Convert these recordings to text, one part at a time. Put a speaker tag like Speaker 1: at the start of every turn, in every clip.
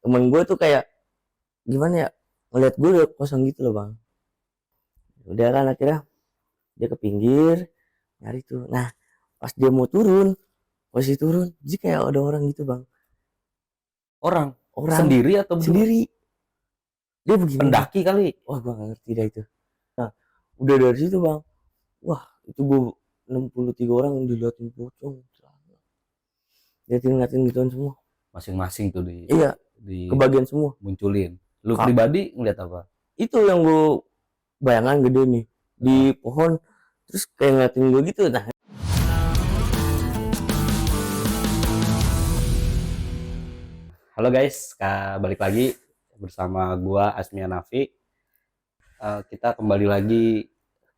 Speaker 1: temen gue tuh kayak gimana ya, ngeliat gue udah kosong gitu loh bang. Udah kan akhirnya dia ke pinggir nyari tuh. Nah pas dia mau turun, posisi turun jadi kayak ada orang gitu bang.
Speaker 2: Orang
Speaker 1: Orang
Speaker 2: sendiri atau berdua?
Speaker 1: sendiri, dia begini bang.
Speaker 2: Pendaki kali.
Speaker 1: Wah gua gak ngerti dah itu. Nah udah dari situ bang, wah itu gue 63 orang yang diliatin pocong, liatin gituan semua.
Speaker 2: Masing-masing tuh
Speaker 1: Iya,
Speaker 2: di
Speaker 1: kebagian semua.
Speaker 2: munculin. Lu
Speaker 1: Kak,
Speaker 2: pribadi ngeliat apa?
Speaker 1: itu yang gue bayangan gede nih di pohon, terus kayak ngeliatin gue gitu. Nah
Speaker 2: Halo guys, balik lagi bersama gua Asmia Nafi. Kita kembali lagi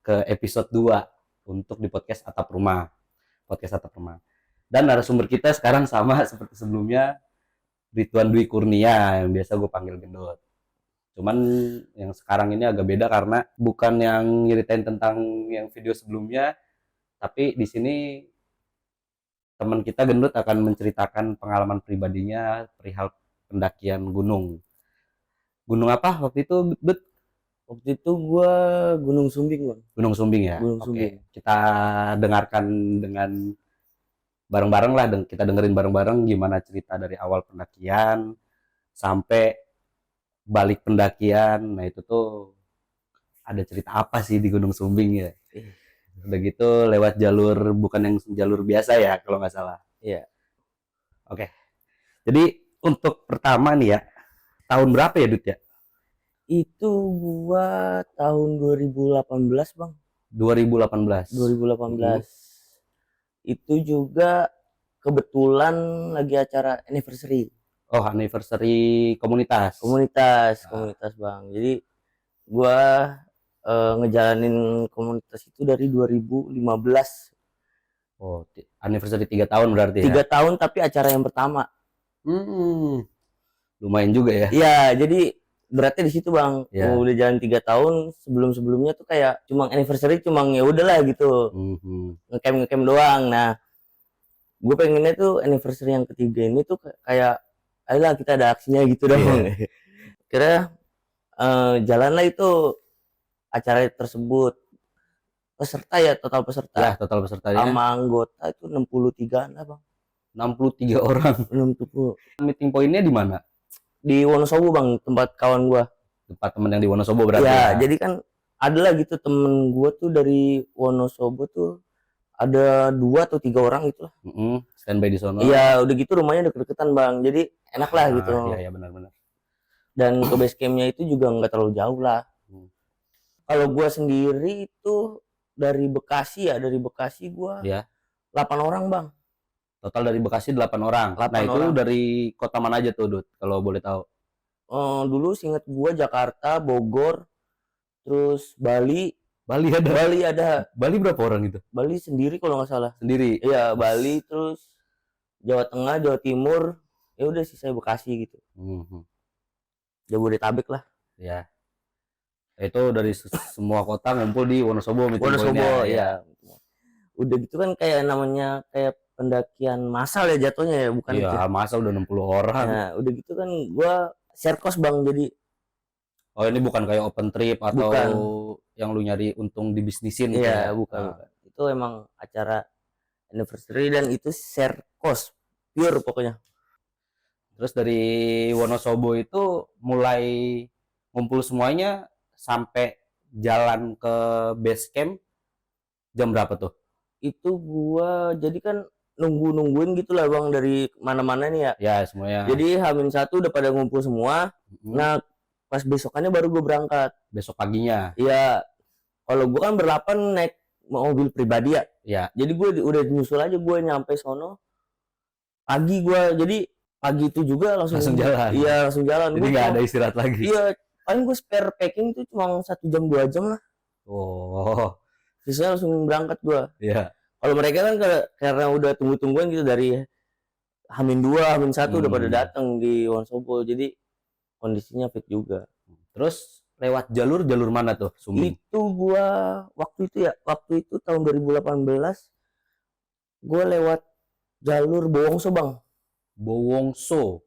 Speaker 2: ke episode 2 untuk di podcast Atap Rumah. Podcast Atap Rumah. Dan narasumber kita sekarang sama seperti sebelumnya, Ridwan Dwi Kurnia yang biasa gue panggil Gendut. Cuman yang sekarang ini agak beda karena bukan yang nyeritain tentang yang video sebelumnya, tapi di sini teman kita Gendut akan menceritakan pengalaman pribadinya perihal pendakian gunung. Gunung apa waktu itu, Gendut?
Speaker 1: waktu itu gue Gunung Sumbing bang.
Speaker 2: Gunung Sumbing ya.
Speaker 1: Gunung
Speaker 2: Oke,
Speaker 1: Sumbing.
Speaker 2: kita dengarkan dengan bareng-bareng lah, kita dengerin bareng-bareng gimana cerita dari awal pendakian sampai balik pendakian. Nah itu tuh ada cerita apa sih di Gunung Sumbing ya? Udah gitu lewat jalur bukan yang jalur biasa ya kalau nggak salah.
Speaker 1: Iya.
Speaker 2: Oke. Jadi untuk pertama nih ya, tahun berapa ya Dut ya?
Speaker 1: Itu gua tahun 2018 bang.
Speaker 2: 2018.
Speaker 1: 2018. Itu juga kebetulan lagi acara anniversary.
Speaker 2: Oh, anniversary komunitas.
Speaker 1: Komunitas bang. Jadi gua ngejalanin komunitas itu dari 2015.
Speaker 2: Oh, anniversary 3 tahun berarti ya?
Speaker 1: 3 tahun tapi acara yang pertama.
Speaker 2: Lumayan juga ya.
Speaker 1: Iya, jadi berarti di situ bang.
Speaker 2: Ya.
Speaker 1: Udah jalan 3 tahun. Sebelumnya tuh kayak cuma anniversary, cuma ya udahlah gitu. Ngecamp doang. Nah, gue pengennya tuh anniversary yang ketiga ini tuh kayak ayolah kita ada aksinya gitu dong. Yeah. Kira jalanlah itu acara tersebut. Peserta ya, total peserta.
Speaker 2: Ya, total pesertanya.
Speaker 1: Sama anggota itu 63 lah bang.
Speaker 2: 63 orang.
Speaker 1: 60.
Speaker 2: Meeting pointnya di mana?
Speaker 1: Di Wonosobo bang, tempat kawan gua.
Speaker 2: Tempat temen yang di Wonosobo berarti
Speaker 1: ya? Jadi kan ada lah gitu temen gua tuh dari Wonosobo tuh ada 2 atau 3 orang gitu lah.
Speaker 2: Standby di sono.
Speaker 1: Iya, udah gitu rumahnya deket-deketan bang, jadi enak lah gitu.
Speaker 2: Iya benar-benar.
Speaker 1: Dan ke base campnya itu juga nggak terlalu jauh lah. Kalau gua sendiri itu dari Bekasi gua 8 orang bang.
Speaker 2: Total dari Bekasi 8 orang.
Speaker 1: 8
Speaker 2: nah itu
Speaker 1: orang.
Speaker 2: Dari kota mana aja tuh Dut, kalau boleh tahu?
Speaker 1: Dulu seinget gua Jakarta, Bogor, terus Bali ada.
Speaker 2: Bali berapa orang itu?
Speaker 1: Bali sendiri kalau nggak salah.
Speaker 2: Sendiri.
Speaker 1: Iya, Bali, terus Jawa Tengah, Jawa Timur, ya udah sisa Bekasi gitu. Jabodetabek lah.
Speaker 2: Ya. Itu dari semua kota ngumpul di Wonosobo.
Speaker 1: Wonosobo ya. Udah gitu kan kayak namanya kayak pendakian massal ya jatuhnya ya, bukan?
Speaker 2: Iya, masa udah 60 orang.
Speaker 1: Nah, udah gitu kan gua share cost bang, jadi
Speaker 2: oh ini bukan kayak open trip atau
Speaker 1: bukan
Speaker 2: yang lu nyari untung dibisnisin
Speaker 1: gitu ya? Bukan. Itu emang acara anniversary dan itu share cost pure pokoknya.
Speaker 2: Terus dari Wonosobo itu mulai ngumpul semuanya sampai jalan ke base camp jam berapa tuh?
Speaker 1: Itu gua jadi kan nungguin gitu lah bang dari mana-mana nih ya.
Speaker 2: Ya semuanya.
Speaker 1: Jadi H-1 udah pada ngumpul semua. Nah pas besokannya baru gue berangkat.
Speaker 2: Besok paginya.
Speaker 1: Iya. Kalau gue kan berlapan naik mobil pribadi ya.
Speaker 2: Ya.
Speaker 1: Jadi gue udah nyusul aja, gue nyampe sono pagi gue. Jadi pagi itu juga langsung
Speaker 2: jalan.
Speaker 1: Iya langsung jalan.
Speaker 2: Jadi nggak ada istirahat lagi.
Speaker 1: Iya. Paling gue spare packing tuh cuma 1 jam 2 jam lah.
Speaker 2: Oh.
Speaker 1: Sisanya langsung berangkat gue.
Speaker 2: Iya.
Speaker 1: Kalau mereka kan karena udah tungguan gitu dari H-2, H-1 udah pada datang di Wonosobo, jadi kondisinya fit juga.
Speaker 2: Terus lewat jalur mana tuh Sumbing?
Speaker 1: Itu gua waktu itu tahun 2018 gua lewat jalur Bowongso bang.
Speaker 2: Bowongso.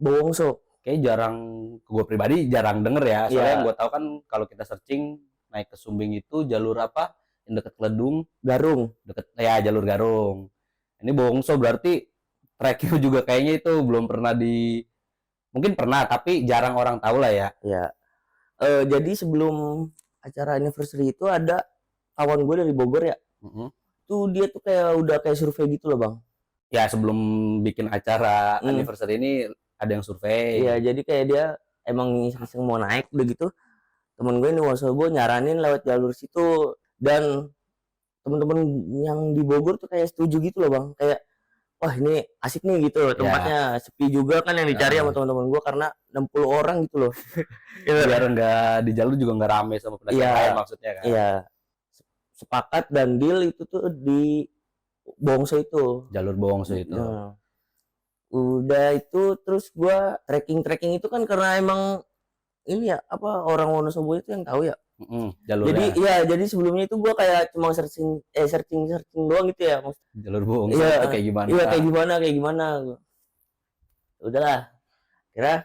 Speaker 1: Oke.
Speaker 2: kayak jarang, gue pribadi jarang denger ya. Soalnya
Speaker 1: Iya.
Speaker 2: yang gue tahu kan kalau kita searching naik ke Sumbing itu jalur apa? Yang deket Ledung,
Speaker 1: Garung.
Speaker 2: deket ya jalur Garung. Ini Bongso berarti treknya juga kayaknya itu belum pernah mungkin pernah tapi jarang orang tahu lah ya.
Speaker 1: Ya. Jadi sebelum acara anniversary itu ada kawan gue dari Bogor ya. Tuh dia tuh kayak udah kayak survei gitu loh bang.
Speaker 2: Ya sebelum bikin acara anniversary ini ada yang survei.
Speaker 1: Iya jadi kayak dia emang iseng mau naik udah gitu. Temen gue di Wonosobo nyaranin lewat jalur situ, dan temen-temen yang di Bogor tuh kayak setuju gitu loh bang, kayak wah ini asik nih gitu loh, tempatnya sepi juga kan yang dicari sama teman-teman gue karena 60 orang gitu loh.
Speaker 2: Biar nggak di jalur juga nggak rame sama pendaki lain maksudnya kan.
Speaker 1: Iya, sepakat dan deal itu tuh di Bongso itu,
Speaker 2: jalur Bongso itu.
Speaker 1: Nah, udah itu terus gue trekking itu kan karena emang ini ya apa orang Wonosobo itu yang tahu ya.
Speaker 2: Jalurnya.
Speaker 1: Jadi sebelumnya itu gua kayak cuma searching doang gitu ya.
Speaker 2: Jalur Bongso itu kayak gimana?
Speaker 1: Iya kayak gimana. Udahlah. Kira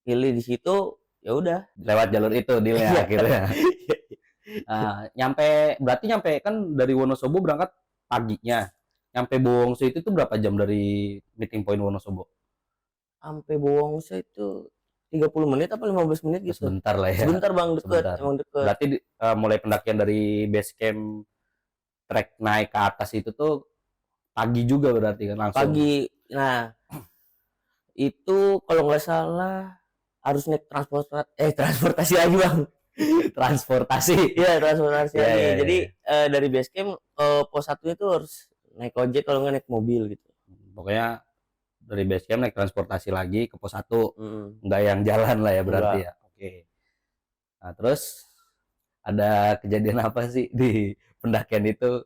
Speaker 1: pilih di situ ya udah.
Speaker 2: Lewat jalur itu dealnya akhirnya. Berarti nyampe kan dari Wonosobo berangkat paginya. Nyampe Bongso itu tuh berapa jam dari meeting point Wonosobo?
Speaker 1: Sampai Bongso itu 30 menit apa 15 menit gitu.
Speaker 2: Sebentar lah ya.
Speaker 1: Sebentar bang, deket. Emang deket.
Speaker 2: Berarti mulai pendakian dari base camp trek naik ke atas itu tuh pagi juga berarti kan langsung.
Speaker 1: Pagi. Nah, itu kalau nggak salah harus naik transportasi lagi bang.
Speaker 2: Transportasi.
Speaker 1: Iya, transportasi lagi.
Speaker 2: Iya.
Speaker 1: Jadi dari base camp ke pos 1 itu harus naik ojek kalau nggak naik mobil gitu.
Speaker 2: Pokoknya dari base camp naik transportasi lagi ke pos 1. Nggak yang jalan lah ya berarti ya. Oke. Nah, terus ada kejadian apa sih di pendakian itu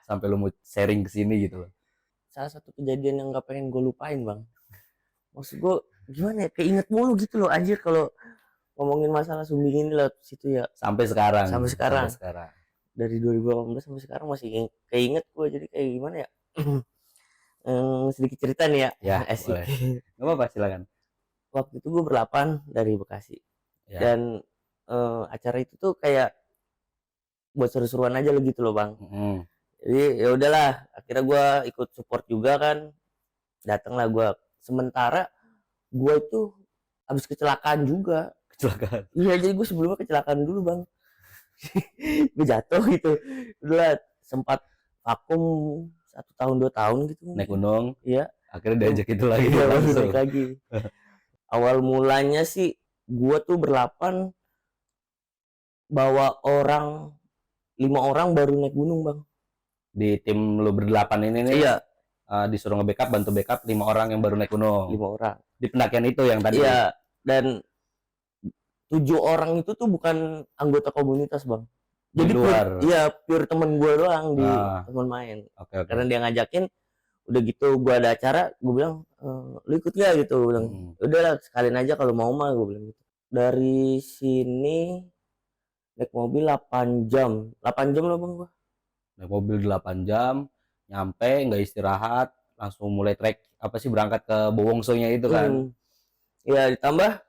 Speaker 2: sampai lu mau sharing ke sini gitu loh?
Speaker 1: Salah satu kejadian yang nggak pengen gue lupain bang. Maksud gue gimana ya, keinget mulu gitu loh anjir kalau ngomongin masalah Sumbing ini lah situ ya.
Speaker 2: Sampai sekarang.
Speaker 1: Dari 2018 sampai sekarang masih keinget gue, jadi kayak gimana ya. Sedikit cerita nih ya.
Speaker 2: Ya, boleh. Nggak apa-apa, silakan.
Speaker 1: Waktu itu gue berlapan dari Bekasi.
Speaker 2: Ya.
Speaker 1: Dan acara itu tuh kayak buat seru-seruan aja lo gitu loh bang. Jadi ya udahlah, akhirnya gue ikut support juga kan. Datanglah gue. Sementara gue itu habis kecelakaan juga.
Speaker 2: Kecelakaan?
Speaker 1: Iya, jadi gue sebelumnya kecelakaan dulu bang. Gue jatuh gitu. Udah sempat vakum 1 tahun 2 tahun gitu.
Speaker 2: Naik gunung.
Speaker 1: Iya.
Speaker 2: Akhirnya diajak itu lagi.
Speaker 1: Iya, naik lagi. Awal mulanya sih gue tuh berlapan bawa 5 orang baru naik gunung bang.
Speaker 2: Di tim lu berdelapan ini nih.
Speaker 1: Iya.
Speaker 2: Disuruh nge-backup, bantu backup 5 orang yang baru naik gunung.
Speaker 1: 5 orang.
Speaker 2: Di pendakian itu yang tadi.
Speaker 1: Iya. Dan 7 orang itu tuh bukan anggota komunitas bang. Jadi
Speaker 2: luar.
Speaker 1: Pure temen gue doang di teman main.
Speaker 2: Okay.
Speaker 1: Karena dia ngajakin, udah gitu gue ada acara, gue bilang lu ikut gak gitu, gue bilang udahlah sekalian aja kalau mau mah, gue bilang gitu. Dari sini naik mobil 8 jam lah bang gue.
Speaker 2: Naik mobil 8 jam, nyampe nggak istirahat, langsung mulai trek berangkat ke Bowongso-nya itu kan.
Speaker 1: Ya ditambah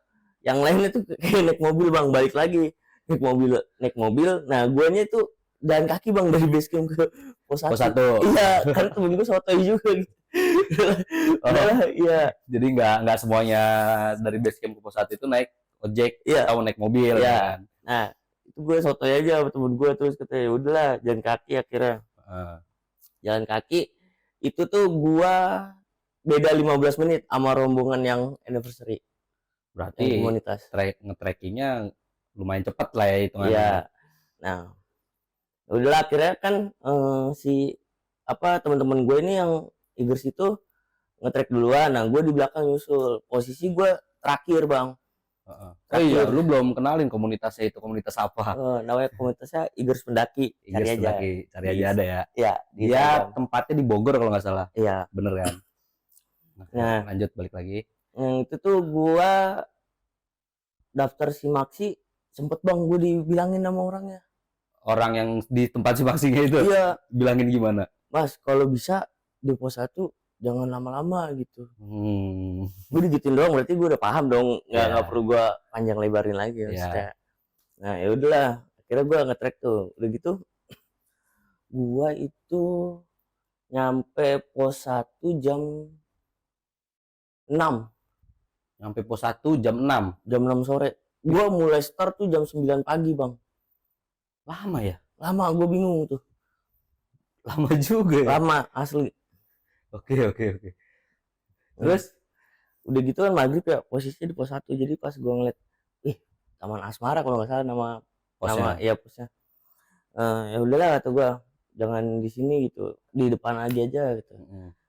Speaker 1: yang lain itu kayak naik mobil bang, balik lagi naik mobil. Nah guanya itu jalan kaki bang dari base camp ke pos 1. Iya, kan temen gue sotoy juga gitu. Iya.
Speaker 2: Jadi nggak semuanya dari base camp ke pos 1 itu naik ojek atau naik mobil kan.
Speaker 1: Nah itu gue sotoy aja sama temen gue, terus katanya udahlah jalan kaki akhirnya. Jalan kaki itu tuh gue beda 15 menit sama rombongan yang anniversary.
Speaker 2: Berarti
Speaker 1: komunitas
Speaker 2: nge-trekkingnya lumayan cepet lah ya hitungannya.
Speaker 1: Iya. Nah, udahlah akhirnya kan teman-teman gue ini yang Igers itu nge-trek duluan. Nah, gue di belakang nyusul. Posisi gue terakhir, Bang.
Speaker 2: Iya, lu belum kenalin komunitasnya itu, komunitas apa?
Speaker 1: Namanya komunitasnya Igers Pendaki.
Speaker 2: Cari aja ada ya.
Speaker 1: Iya,
Speaker 2: dia tempatnya di Bogor kalau nggak salah.
Speaker 1: Iya.
Speaker 2: Bener kan? Nah, lanjut balik lagi.
Speaker 1: Itu tuh gue daftar Simaksi, sempet bang gue dibilangin sama orangnya.
Speaker 2: Orang yang di tempat Simaksinya itu?
Speaker 1: Iya.
Speaker 2: Bilangin gimana?
Speaker 1: Mas, kalau bisa di pos 1 jangan lama-lama gitu. Gue
Speaker 2: Hmm.
Speaker 1: digituin doang, berarti gue udah paham dong, nggak
Speaker 2: Ya,
Speaker 1: perlu gue panjang lebarin lagi
Speaker 2: ya.
Speaker 1: maksudnya. Nah ya udahlah, akhirnya gue nge-track tuh, udah gitu gue itu nyampe pos 1 jam 6,
Speaker 2: Sampai pos 1 jam 6.
Speaker 1: jam 6 sore. Gue mulai start tuh jam 9 pagi bang.
Speaker 2: Lama ya?
Speaker 1: Lama, gue bingung tuh.
Speaker 2: Lama juga ya?
Speaker 1: Lama asli.
Speaker 2: Oke, oke, oke.
Speaker 1: Terus
Speaker 2: Terus?
Speaker 1: udah gitu kan maghrib ya, posisinya di pos 1. Jadi pas gue ngeliat, ih Taman Asmara kalau nggak salah nama
Speaker 2: Posnya?
Speaker 1: ya posnya. Ya udahlah kata gue, jangan di sini gitu, di depan lagi aja gitu,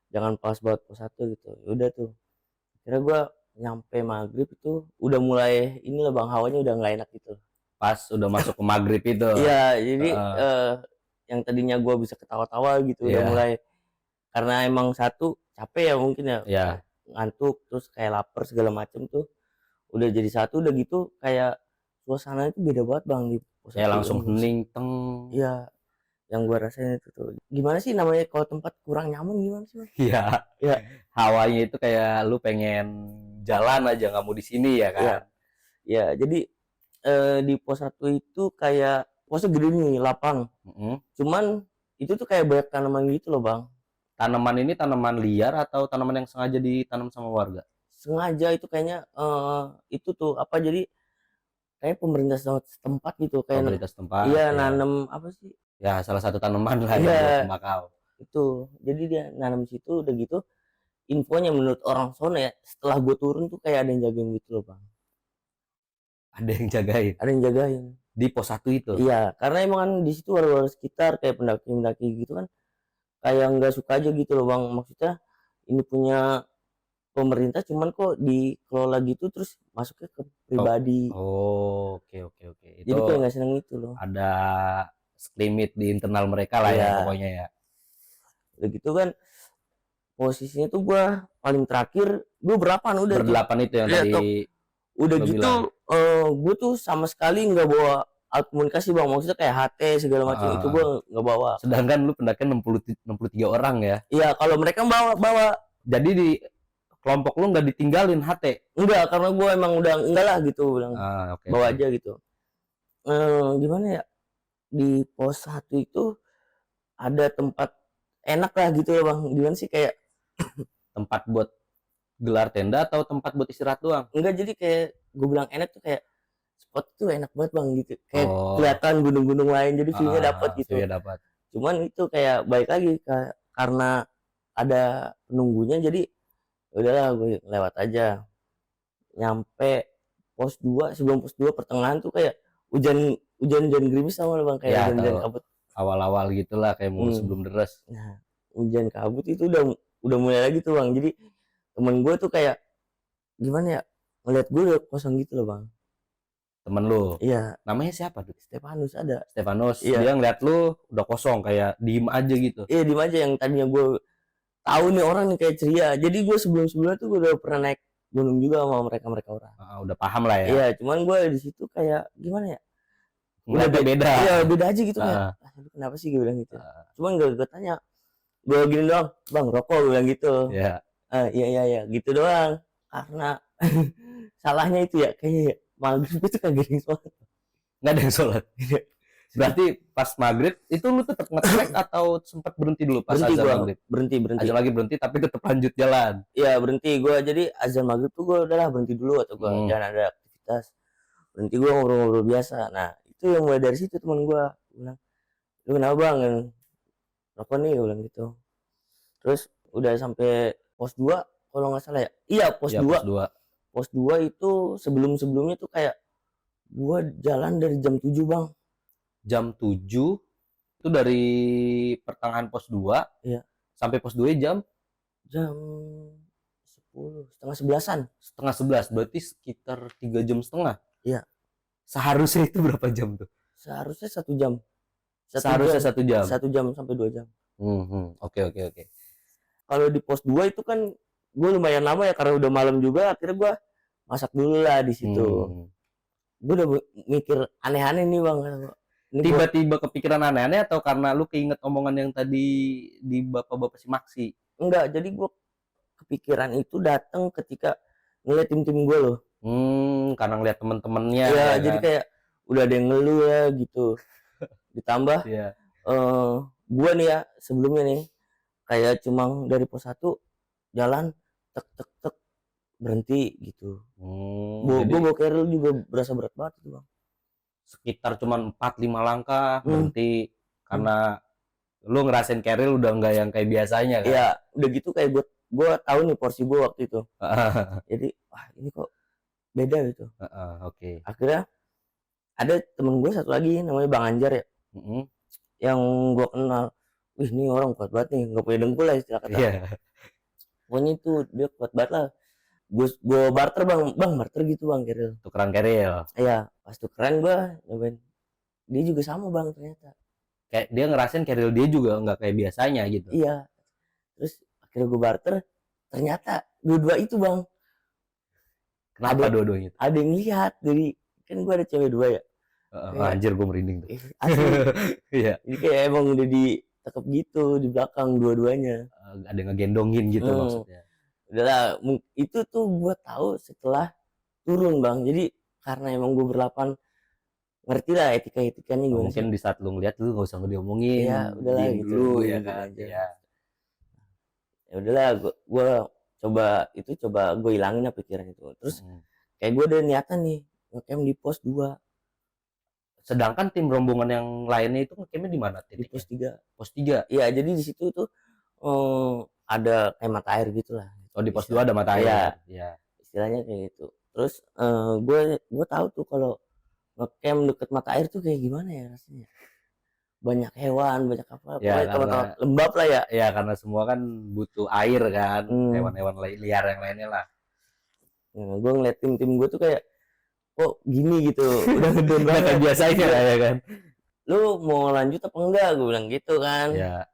Speaker 1: jangan pas banget pos 1 gitu. Ya udah tuh, kira gue nyampe maghrib itu udah mulai inilah bang, hawanya udah nggak enak gitu.
Speaker 2: Pas udah masuk ke maghrib itu.
Speaker 1: Iya, jadi
Speaker 2: Heeh.
Speaker 1: yang tadinya gue bisa ketawa-tawa gitu udah
Speaker 2: Iya,
Speaker 1: mulai, karena emang satu capek ya mungkin ya,
Speaker 2: iya.
Speaker 1: ngantuk terus kayak lapar segala macem tuh, udah jadi satu. Udah gitu kayak suasana itu beda banget bang di pos
Speaker 2: Kayak
Speaker 1: 1
Speaker 2: langsung
Speaker 1: yang
Speaker 2: hening, teng.
Speaker 1: iya, yang gua rasain itu tuh. Gimana sih namanya kalau tempat kurang nyaman, gimana sih bang?
Speaker 2: Iya.
Speaker 1: Ya,
Speaker 2: Hawanya itu kayak lu pengen jalan aja, nggak mau di sini ya
Speaker 1: ya,
Speaker 2: kan?
Speaker 1: ya. Jadi di pos 1 itu kayak posnya gede nih, lapang.
Speaker 2: Mm-mm.
Speaker 1: Cuman itu tuh kayak banyak tanaman gitu loh bang.
Speaker 2: Tanaman ini tanaman liar atau tanaman yang sengaja ditanam sama warga?
Speaker 1: Sengaja itu kayaknya itu tuh apa, jadi kayak pemerintah setempat gitu kayak
Speaker 2: Pemerintah setempat,
Speaker 1: iya
Speaker 2: ya.
Speaker 1: nanem apa sih?
Speaker 2: Ya, salah satu tanaman lah yang buat
Speaker 1: Iya,
Speaker 2: tembakau.
Speaker 1: itu. Jadi dia nanam situ, udah gitu infonya menurut orang sono ya, setelah gue turun tuh kayak ada yang jagain gitu loh bang.
Speaker 2: Ada yang jagain
Speaker 1: Ada yang jagain.
Speaker 2: di pos 1 itu.
Speaker 1: Iya, karena emang kan di situ warga sekitar kayak pendaki-pendaki gitu kan, kayak nggak suka aja gitu loh bang. Maksudnya ini punya pemerintah, cuman kok dikelola gitu terus masuknya ke pribadi.
Speaker 2: Oh, oke, oke, oke. Itu
Speaker 1: Jadi kayak nggak seneng itu loh.
Speaker 2: ada sekelimit di internal mereka lah ya
Speaker 1: Iya,
Speaker 2: pokoknya ya.
Speaker 1: udah gitu kan posisinya tuh gue paling terakhir, gue berapan udah tuh.
Speaker 2: Berdelapan itu yang
Speaker 1: Iya,
Speaker 2: tadi
Speaker 1: top. Udah
Speaker 2: lo
Speaker 1: gitu
Speaker 2: bilang.
Speaker 1: gue tuh sama sekali nggak bawa alat komunikasi bang, maksudnya kayak HT segala macam itu gue nggak bawa.
Speaker 2: Sedangkan lu pendakian 63 orang ya.
Speaker 1: Iya, kalau mereka bawa.
Speaker 2: Jadi di kelompok lu nggak ditinggalin HT?
Speaker 1: Enggak, karena gue emang udah enggak lah gitu bilang,
Speaker 2: Oke,
Speaker 1: bawa
Speaker 2: oke.
Speaker 1: aja gitu. Gimana ya, di pos 1 itu ada tempat enak lah gitu ya bang. Gimana sih, kayak
Speaker 2: Tempat buat gelar tenda atau tempat buat istirahat doang?
Speaker 1: enggak, jadi kayak gue bilang enak tuh kayak spot tuh enak banget bang gitu, kayak
Speaker 2: Oh,
Speaker 1: kelihatan gunung-gunung lain, jadi view-nya dapet gitu.
Speaker 2: view-nya dapat.
Speaker 1: Cuman itu kayak balik lagi karena ada penunggunya, jadi udahlah gue lewat aja. Nyampe pos 2, sebelum pos 2 pertengahan tuh kayak hujan gerimis sama lo bang, kayak
Speaker 2: Ya,
Speaker 1: hujan
Speaker 2: tahu.
Speaker 1: kabut.
Speaker 2: Awal-awal gitulah kayak mau
Speaker 1: Hmm.
Speaker 2: sebelum deres.
Speaker 1: Nah, hujan kabut itu udah mulai lagi tuh bang. Jadi temen gue tuh kayak gimana ya, ngeliat gue udah kosong gitu loh bang.
Speaker 2: Temen lu.
Speaker 1: Iya,
Speaker 2: Namanya siapa tuh?
Speaker 1: Stefanus ada.
Speaker 2: Stefanus.
Speaker 1: Iya.
Speaker 2: Dia ngeliat lu udah kosong kayak diem aja gitu.
Speaker 1: Iya, di aja yang tadinya gue tahu nih orang nih kayak ceria. Jadi gue sebelumnya tuh gue udah pernah naik gunung juga sama mereka orang.
Speaker 2: Udah paham lah ya.
Speaker 1: Iya, cuman gue di situ kayak gimana ya?
Speaker 2: Ngeliatnya beda.
Speaker 1: Iya, beda aja gitu kayak. Lu kenapa sih gue bilang gitu. Cuman gue tanya, gue gini doang, bang rokok, gue bilang gitu.
Speaker 2: Iya.
Speaker 1: Iya gitu doang. Karena salahnya itu ya kayaknya maghrib itu kagak ada yang sholat.
Speaker 2: Nggak ada yang sholat. Berarti pas maghrib itu lu tetap nge-trek atau sempat berhenti dulu pas
Speaker 1: Berhenti
Speaker 2: azan
Speaker 1: gua,
Speaker 2: maghrib?
Speaker 1: berhenti.
Speaker 2: Azan lagi berhenti tapi tetap lanjut jalan.
Speaker 1: Iya berhenti gue, jadi azan maghrib tuh gue udahlah berhenti dulu atau gue jangan ada aktivitas. Berhenti gue ngobrol-ngobrol biasa. Nah itu yang mulai dari situ teman gue bilang, lu kenapa bang rokok nih, gue bilang gitu. Terus udah sampai pos 2 kalau nggak salah ya. Iya pos 2. Pos 2 itu sebelumnya tuh kayak gua jalan dari jam 7 bang.
Speaker 2: Jam 7 itu dari pertengahan pos 2
Speaker 1: iya,
Speaker 2: sampai pos 2 jam
Speaker 1: 10, setengah 11-an.
Speaker 2: Setengah 11, berarti sekitar 3 jam setengah.
Speaker 1: Iya.
Speaker 2: Seharusnya itu berapa jam tuh?
Speaker 1: Seharusnya 1 jam.
Speaker 2: Seharusnya 1 jam.
Speaker 1: 1 jam sampai 2 jam.
Speaker 2: Oke.
Speaker 1: Kalau di pos 2 itu kan gue lumayan lama ya karena udah malam juga, akhirnya gue masak dulu lah di situ. Gue udah mikir aneh-aneh nih bang.
Speaker 2: Tiba-tiba kepikiran aneh-aneh atau karena lu keinget omongan yang tadi di bapak-bapak si Maksi?
Speaker 1: Enggak, jadi gue kepikiran itu datang ketika ngeliat tim-tim gue loh.
Speaker 2: Karena ngeliat temen-temennya
Speaker 1: Iya,
Speaker 2: ya
Speaker 1: jadi
Speaker 2: kan?
Speaker 1: kayak udah ada yang ngeluh ya gitu. Ditambah
Speaker 2: Iya.
Speaker 1: gue nih ya sebelumnya nih kayak cuma dari pos 1 jalan tek tek tek berhenti gitu. Gue
Speaker 2: Jadi
Speaker 1: bawa carrier juga berasa berat banget itu bang.
Speaker 2: sekitar cuman 4-5 langkah berhenti
Speaker 1: Hmm.
Speaker 2: karena lu ngerasain carrier udah nggak yang kayak biasanya kan?
Speaker 1: Iya, udah gitu kayak gue tahu nih porsi gue waktu itu. Jadi wah ini kok beda gitu.
Speaker 2: Oke.
Speaker 1: Akhirnya ada temen gue satu lagi namanya Bang Anjar ya, yang gue kenal. Wih ini orang kuat banget nih, nggak punya dengkul lah istilah kata.
Speaker 2: Iya.
Speaker 1: Pokoknya itu dia kuat banget lah. Gue barter bang barter gitu bang carrier.
Speaker 2: Tukeran carrier.
Speaker 1: Iya, pas tukeran gue nyobain. Dia juga sama bang ternyata.
Speaker 2: Kayak dia ngerasain carrier dia juga nggak kayak biasanya gitu.
Speaker 1: Iya. Terus akhirnya gue barter, ternyata dua-dua itu bang.
Speaker 2: Kenapa dua-duanya itu?
Speaker 1: Ada yang lihat, jadi kan gue ada cewek 2 ya.
Speaker 2: Anjir gue merinding tuh.
Speaker 1: Asli.
Speaker 2: Iya.
Speaker 1: Jadi kayak emang udah ditekep gitu di belakang dua-duanya.
Speaker 2: Ada yang ngegendongin gitu maksudnya.
Speaker 1: Udahlah, itu tuh gue tahu setelah turun bang. Jadi karena emang gue berlapan ngerti lah etika-etikanya gimana
Speaker 2: mungkin
Speaker 1: sih.
Speaker 2: di saat lu ngeliat lu nggak usah diomongin,
Speaker 1: Iya, udahlah
Speaker 2: diem
Speaker 1: gitu,
Speaker 2: dulu
Speaker 1: diem
Speaker 2: ya
Speaker 1: gitu
Speaker 2: kan.
Speaker 1: aja.
Speaker 2: Iya.
Speaker 1: Ya udahlah, gue coba gue hilangin lah pikiran itu. Terus kayak gue ada niatan nih ngecamp di pos 2.
Speaker 2: Sedangkan tim rombongan yang lainnya itu ngecampnya di mana
Speaker 1: Di
Speaker 2: titiknya?
Speaker 1: pos 3.
Speaker 2: Pos 3.
Speaker 1: Iya, jadi di situ tuh ada kayak mata air gitulah.
Speaker 2: Oh, di pos 2 ada mata air.
Speaker 1: Iya. Istilahnya kayak gitu. Terus gue tahu tuh kalau ngecamp deket mata air tuh kayak gimana ya rasanya. Banyak hewan, banyak apa,
Speaker 2: Ya,
Speaker 1: pokoknya tempat lembab lah ya.
Speaker 2: Ya karena semua kan butuh air kan, hewan-hewan liar yang lainnya lah.
Speaker 1: Nah, gue ngeliat tim-tim gue tuh kayak kok gini gitu, udah ngedon banget
Speaker 2: Kayak biasanya ya kan.
Speaker 1: Lu mau lanjut apa enggak, gue bilang gitu kan.
Speaker 2: Ya.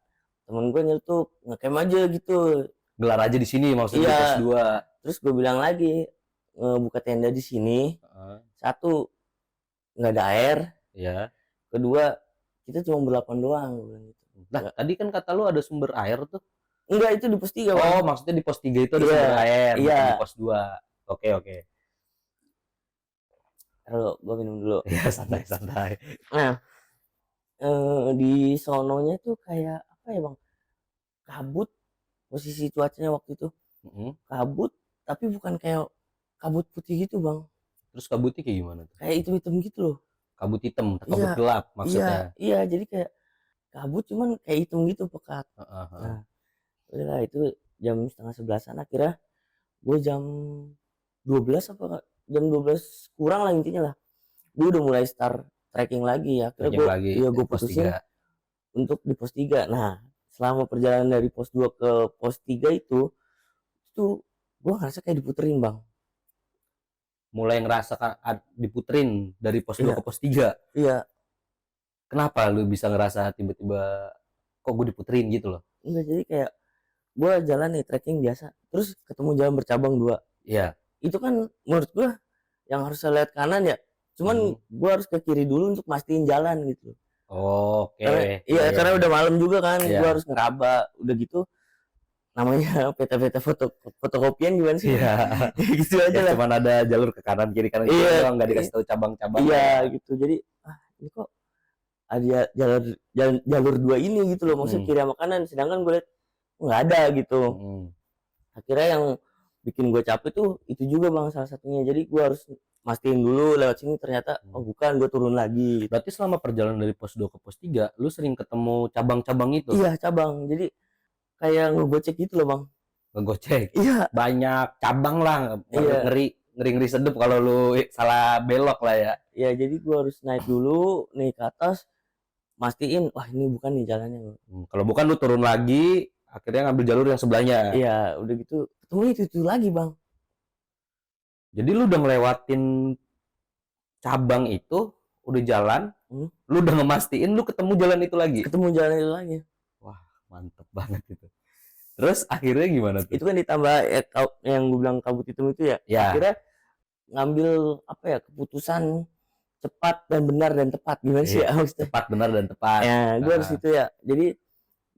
Speaker 1: Temen gue nyelutup ngecamp aja gitu,
Speaker 2: gelar aja di sini maksudnya. Iya. Di pos 2.
Speaker 1: Terus gue bilang lagi buka tenda di sini. Satu, nggak ada air.
Speaker 2: Iya.
Speaker 1: Kedua, kita cuma berlapan doang, gue bilang gitu.
Speaker 2: Nah, tadi kan kata lu ada sumber air tuh.
Speaker 1: Enggak, itu di pos 3
Speaker 2: bang. Maksudnya di pos 3 itu ada sumber air,
Speaker 1: iya.
Speaker 2: Di pos 2. Oke.
Speaker 1: Kalau gue minum dulu.
Speaker 2: Ya santai.
Speaker 1: Nah, di sononya tuh kayak apa ya bang, kabut. Posisi cuacanya waktu itu kabut, tapi bukan kayak kabut putih gitu bang.
Speaker 2: Terus kabutnya kayak gimana tuh?
Speaker 1: Kayak hitam-hitam gitu loh.
Speaker 2: Kabut hitam, kabut gelap maksudnya.
Speaker 1: Iya, jadi kayak kabut cuman kayak hitam gitu pekat. Nah, udahlah itu jam 10:30-an, akhirnya gue jam 12 apa jam 12 kurang lah intinya lah. Gue udah mulai start trekking lagi ya. Akhirnya gue putusin untuk di pos 3. Nah, selama perjalanan dari pos 2 ke pos 3 itu gue ngerasa kayak diputerin bang.
Speaker 2: Mulai ngerasa diputerin dari pos 2 ke pos 3? Iya. Kenapa lu bisa ngerasa tiba-tiba kok gue diputerin gitu loh?
Speaker 1: Enggak, jadi kayak gue jalan nih trekking biasa, terus ketemu jalan bercabang 2.
Speaker 2: Iya.
Speaker 1: Itu kan menurut gue yang harus saya lihat kanan ya, cuman gue harus ke kiri dulu untuk mastiin jalan gitu.
Speaker 2: Oke.
Speaker 1: Karena udah malam juga kan, gue harus ngeraba. Udah gitu namanya peta-peta fotokopian gimana sih?
Speaker 2: Iya.
Speaker 1: Gitu aja lah.
Speaker 2: Cuman ada jalur ke kanan kiri doang, nggak dikasih tahu cabang-cabang.
Speaker 1: Iya gitu. Jadi ini kok ada jalur 2 ini gitu loh, maksudnya kiri sama kanan, sedangkan gue lihat nggak ada gitu. Akhirnya yang bikin gue capek tuh itu juga bang, salah satunya. Jadi gue harus mastiin dulu lewat sini, ternyata oh bukan, gue turun lagi.
Speaker 2: Berarti selama perjalanan dari pos 2 ke pos 3 lu sering ketemu cabang-cabang itu?
Speaker 1: Iya, cabang. Jadi kayak ngegocek gitu loh bang.
Speaker 2: Ngegocek?
Speaker 1: Iya,
Speaker 2: banyak cabang lah. Ngeri sedep kalau lu salah belok lah ya.
Speaker 1: Iya, jadi gue harus naik dulu, naik ke atas, mastiin wah ini bukan nih jalannya.
Speaker 2: Kalau bukan lu turun lagi, akhirnya ngambil jalur yang sebelahnya.
Speaker 1: Iya, udah gitu ketemu itu lagi bang.
Speaker 2: Jadi lu udah ngelewatin cabang itu, udah jalan, lu udah ngemastiin lu ketemu jalan itu lagi. Wah, mantep banget itu. Terus akhirnya gimana tuh?
Speaker 1: Itu kan ditambah yang gue bilang kabut hitam itu ya. Akhirnya ngambil apa ya, keputusan cepat dan benar dan tepat, gimana sih ya?
Speaker 2: Cepat, benar dan tepat.
Speaker 1: Ya, gue harus itu ya. Jadi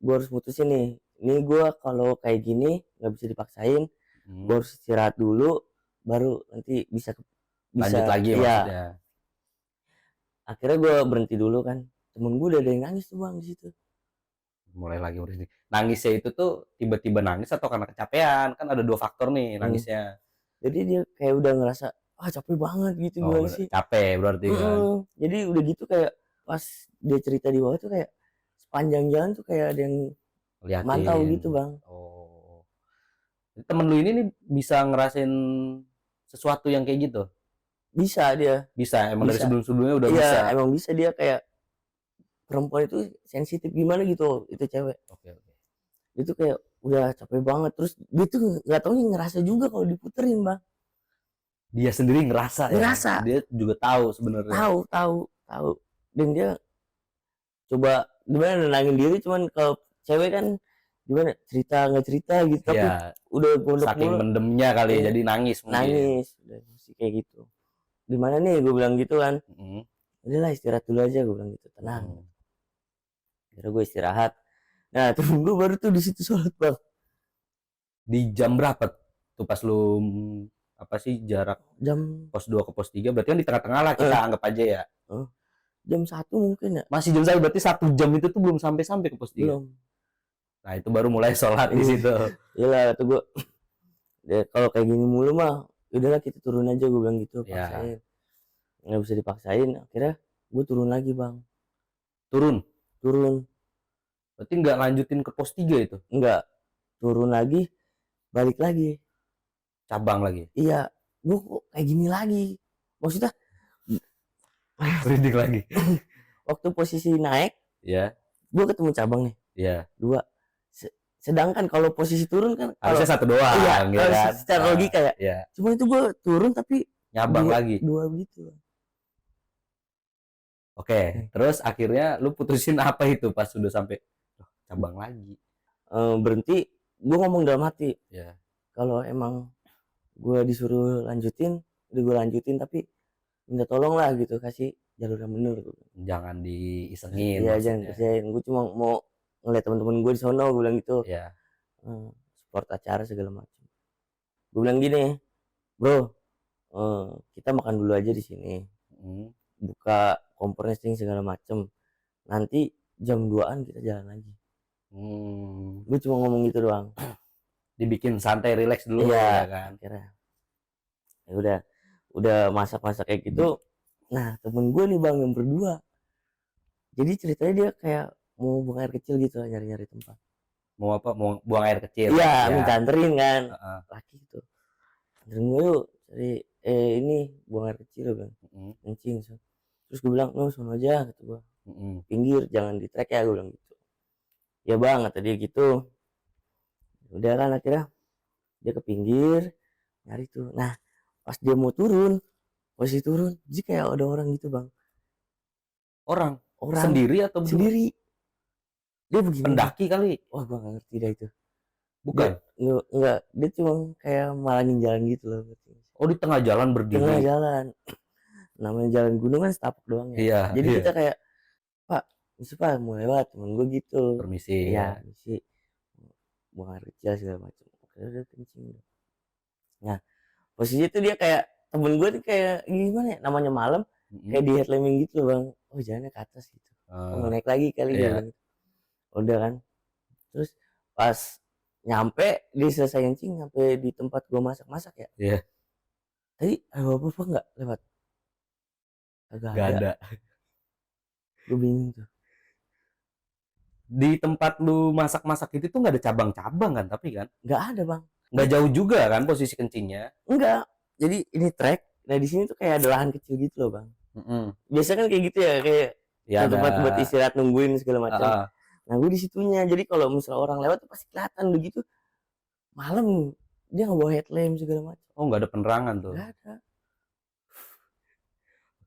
Speaker 1: gue harus mutusin nih, ini gue kalau kayak gini nggak bisa dipaksain, gue harus istirahat dulu, baru nanti bisa
Speaker 2: Lanjut lagi
Speaker 1: ya.
Speaker 2: maksudnya.
Speaker 1: Akhirnya gue berhenti dulu kan, temen gue udah ada yang nangis tuh bang di situ.
Speaker 2: Mulai lagi berhenti. Nangisnya itu tuh tiba-tiba nangis atau karena kecapean? Kan ada 2 faktor nih nangisnya.
Speaker 1: Jadi dia kayak udah ngerasa capek banget gitu gimana sih.
Speaker 2: Capek berarti kan.
Speaker 1: Jadi udah gitu kayak pas dia cerita di bawah tuh kayak sepanjang jalan tuh kayak ada yang
Speaker 2: Liatin.
Speaker 1: mantau gitu bang.
Speaker 2: Oh. Temen lu ini nih bisa ngerasain sesuatu yang kayak gitu?
Speaker 1: Bisa dia.
Speaker 2: Bisa, emang dari
Speaker 1: Bisa.
Speaker 2: sebelum-sebelumnya udah
Speaker 1: Iya,
Speaker 2: bisa.
Speaker 1: emang bisa dia kayak perempuan itu sensitif gimana gitu, itu cewek.
Speaker 2: Oke.
Speaker 1: Itu kayak udah capek banget, terus dia tuh nggak tahu nih ngerasa juga kalau diputerin bang.
Speaker 2: Dia sendiri ngerasa ya.
Speaker 1: Ngerasa.
Speaker 2: Dia juga tahu sebenarnya.
Speaker 1: Tahu. Dan dia coba gimana nenangin diri, cuman kalau cewek kan gimana cerita nggak cerita gitu, tapi
Speaker 2: Ya,
Speaker 1: udah gondok
Speaker 2: saking
Speaker 1: mulu.
Speaker 2: mendemnya kali
Speaker 1: Iya.
Speaker 2: jadi nangis mungkin.
Speaker 1: Nangis, udah emosi kayak gitu. Gimana nih gue bilang gitu kan. Udahlah istirahat dulu aja gue bilang gitu, tenang. Akhirnya gue istirahat. Nah temen gue baru tuh di situ sholat bang.
Speaker 2: Di jam berapa tuh pas lu apa sih jarak
Speaker 1: Jam
Speaker 2: pos 2 ke pos 3? Berarti kan di tengah-tengah lah kita anggap aja ya.
Speaker 1: jam 1 mungkin ya.
Speaker 2: Masih jam 1, berarti 1 jam itu tuh belum sampai ke pos 3.
Speaker 1: Belum.
Speaker 2: Nah, itu baru mulai sholat di situ.
Speaker 1: Iyalah tuh gue. Ya, kalau kayak gini mulu mah udahlah kita turun aja gue bilang gitu, paksain. Nggak bisa dipaksain, akhirnya gue turun lagi bang. Turun.
Speaker 2: Berarti nggak lanjutin ke pos 3 itu?
Speaker 1: Enggak, turun lagi, balik lagi.
Speaker 2: Cabang lagi?
Speaker 1: Iya, gue kok kayak gini lagi. Maksudnya
Speaker 2: Merinding lagi.
Speaker 1: waktu posisi naik,
Speaker 2: ya,
Speaker 1: gue ketemu cabang nih.
Speaker 2: Iya.
Speaker 1: 2. Sedangkan kalau posisi turun kan
Speaker 2: harusnya 1 doang.
Speaker 1: Iya,
Speaker 2: gitu kan?
Speaker 1: Secara logika ya.
Speaker 2: Iya.
Speaker 1: Cuma itu gue turun tapi
Speaker 2: nyabang lagi.
Speaker 1: 2 gitu.
Speaker 2: Oke, terus akhirnya lu putusin apa itu pas sudah sampai cabang lagi?
Speaker 1: Berhenti, gue ngomong dalam hati.
Speaker 2: Ya.
Speaker 1: Kalau emang gue disuruh lanjutin, udah gue lanjutin, tapi minta tolong lah gitu, kasih jalur yang bener.
Speaker 2: Jangan diisengin.
Speaker 1: Iya, jangan kerjain. Gue cuma mau ngeliat teman-teman gue di sono, gue bilang gitu.
Speaker 2: Iya.
Speaker 1: Support acara segala macam. Gue bilang gini, bro, kita makan dulu aja di sini. Buka kompor nesting segala macem, nanti jam 2-an kita jalan lagi. Gue cuma ngomong gitu doang.
Speaker 2: Dibikin santai, relax dulu ya kan.
Speaker 1: Akhirnya ya udah masak kayak gitu. Nah temen gue nih bang yang berdua, jadi ceritanya dia kayak mau buang air kecil gitu, nyari tempat.
Speaker 2: Mau apa? Mau buang air kecil?
Speaker 1: Iya, minta anterin kan. Laki gitu, anterin gue yuk cari ini buang air kecil bang, kencing. Terus gue bilang, no sono aja kata gue, pinggir jangan di trek ya, gue bilang gitu. Ya bang kata dia gitu. Udah kan akhirnya dia ke pinggir nyari tuh. Nah pas dia mau turun, posisi turun, jadi kayak ada orang gitu bang. Orang
Speaker 2: sendiri atau
Speaker 1: sendiri? Dia begini.
Speaker 2: Pendaki kali?
Speaker 1: Wah gue gak ngerti dah itu.
Speaker 2: Bukan?
Speaker 1: Enggak, dia cuma kayak malangin jalan gitu loh.
Speaker 2: Oh di tengah jalan berdiri?
Speaker 1: Tengah jalan. Namanya jalan gunung kan setapak doang ya.
Speaker 2: Iya.
Speaker 1: Jadi kita kayak, Pak, misi Pak mau lewat, temen gue gitu.
Speaker 2: Permisi.
Speaker 1: Iya, misi. Buang air kecil segala macam. Oke udah kencing. Nah posisi itu dia kayak temen gue tuh kayak gimana ya, namanya malam, kayak di headlamping gitu bang. Oh jalannya ke atas gitu. Mau naik lagi kali gitu. Udah kan. Terus pas nyampe dia selesai kencing, sampai di tempat gue masak ya.
Speaker 2: Iya.
Speaker 1: Tadi ada apa nggak lewat? Gak ada. Gue bingung tuh.
Speaker 2: Di tempat lu masak itu tuh nggak ada cabang-cabang kan, tapi kan?
Speaker 1: Nggak ada bang.
Speaker 2: Nggak jauh juga kan posisi kencingnya?
Speaker 1: Enggak. Jadi ini trek. Nah di sini tuh kayak ada lahan kecil gitu loh bang. Biasanya kan kayak gitu ya, kayak ya, tempat buat istirahat nungguin segala macam. Nah gue di situnya. Jadi kalau misalnya orang lewat tuh pasti kelihatan begitu. Malam dia nggak bawa headlamp segala macam.
Speaker 2: Oh nggak ada penerangan tuh?
Speaker 1: Nggak ada.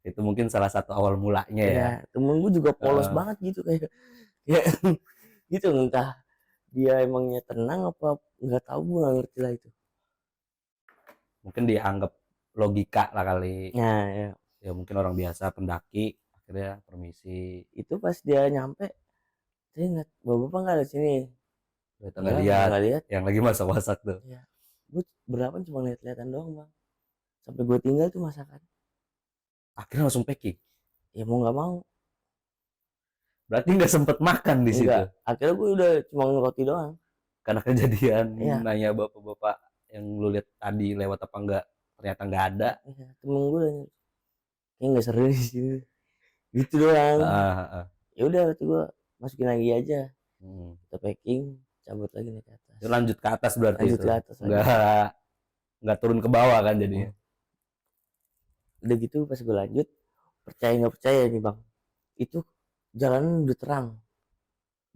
Speaker 2: Itu mungkin salah satu awal mulanya ya.
Speaker 1: Temen gue juga polos banget gitu kayak gitu, entah dia emangnya tenang apa nggak tahu, gue nggak ngerti lah itu.
Speaker 2: Mungkin dianggap logika lah kali.
Speaker 1: Nah
Speaker 2: ya mungkin orang biasa pendaki, akhirnya permisi.
Speaker 1: Itu pas dia nyampe, saya ingat bapak nggak ada sini.
Speaker 2: Ternyata nggak lihat
Speaker 1: nggak lihat.
Speaker 2: yang lagi masak-masak tuh.
Speaker 1: Ya, gue berapa cuma lihat-lihatan doang bang, sampai gue tinggal tuh masakan.
Speaker 2: Akhirnya langsung packing.
Speaker 1: Ya mau nggak mau.
Speaker 2: Berarti nggak sempet makan di situ.
Speaker 1: Enggak, akhirnya gue udah cuma roti doang.
Speaker 2: Karena kejadian
Speaker 1: Iya.
Speaker 2: nanya bapak-bapak yang lu lihat tadi lewat apa enggak, ternyata nggak ada.
Speaker 1: Iya, temen gue udah kayak nggak seru di sini gitu doang. Ya udah waktu gue masukin lagi aja, kita packing, cabut lagi naik ke atas.
Speaker 2: Itu lanjut ke atas berarti
Speaker 1: Lanjut
Speaker 2: itu.
Speaker 1: ke atas lagi.
Speaker 2: Nggak turun ke bawah kan jadinya.
Speaker 1: Udah gitu pas gue lanjut, percaya nggak percaya nih bang, itu jalanan udah terang,